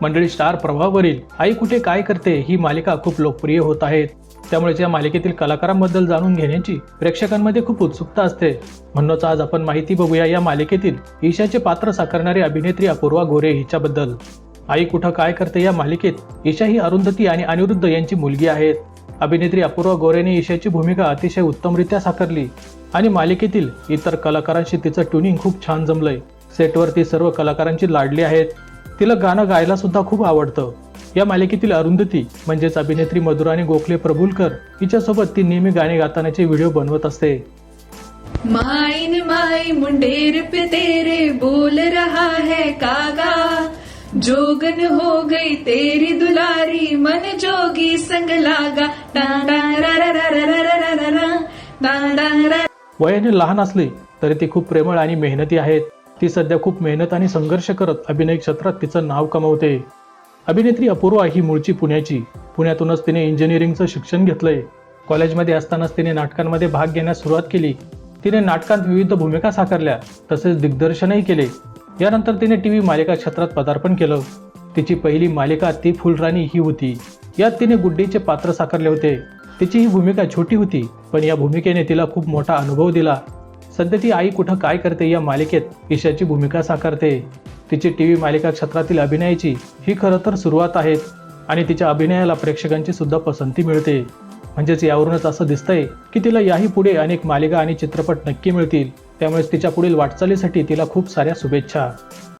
मंडळी, स्टार प्रवाहावरील आई कुठे काय करते ही मालिका खूप लोकप्रिय होत आहे. त्यामुळे या मालिकेतील कलाकारांबद्दल जाणून घेण्याची प्रेक्षकांमध्ये खूप उत्सुकता असते. म्हणूनच आज आपण माहिती बघूया या मालिकेतील ईशाचे पात्र साकारणारी अभिनेत्री अपूर्वा गोरे हिच्याबद्दल. आई कुठं काय करते या मालिकेत ईशा ही अरुंधती आणि अनिरुद्ध यांची मुलगी आहेत. अभिनेत्री अपूर्वा गोरेने ईशाची भूमिका अतिशय उत्तमरित्या साकारली आणि मालिकेतील इतर कलाकारांशी तिचं ट्युनिंग खूप छान जमलंय. सेटवर ती सर्व कलाकारांची लाडली आहेत. तिला गाणं गायला सुद्धा खूप आवडतं. या मालिकेतील अरुंधती म्हणजेच अभिनेत्री मधुराणी गोखले प्रभुलकर हिच्यासोबत ती नेहमी गाणे गातानाचे व्हिडिओ बनवत असते. माइन माई मुंडेर पे तेरे बोल रहा है कागा, जोगन हो गई तेरी दुलारी मन जोगी संग लागा. वयाने लहान असली तरी ती खूप प्रेमळ आणि मेहनती आहेत. ती सध्या खूप मेहनत आणि संघर्ष करत अभिनय क्षेत्रात तिचं नाव कमवते. अभिनेत्री अपूर्वा ही मूळची पुण्याची. पुण्यातूनच तिने इंजिनिअरिंगचं शिक्षण घेतलंय. कॉलेजमध्ये असतानाच तिने नाटकांमध्ये भाग घेण्यास सुरुवात केली. तिने नाटकांत विविध भूमिका साकारल्या, तसेच दिग्दर्शनही केले. यानंतर तिने टीव्ही मालिका क्षेत्रात पदार्पण केलं. तिची पहिली मालिका ती फुलराणी ही होती. यात तिने गुड्डीचे पात्र साकारले होते. तिची ही भूमिका छोटी होती, पण या भूमिकेने तिला खूप मोठा अनुभव दिला. सध्या ती आई कुठं काय करते या मालिकेत ईशाची भूमिका साकारते. तिची टीव्ही मालिका क्षेत्रातील अभिनयाची ही खरं तर सुरुवात आहे आणि तिच्या अभिनयाला प्रेक्षकांची सुद्धा पसंती मिळते. म्हणजेच यावरूनच असं दिसतंय की तिला याही पुढे अनेक मालिका आणि चित्रपट नक्की मिळतील. त्यामुळेच तिच्या पुढील वाटचालीसाठी तिला खूप साऱ्या शुभेच्छा.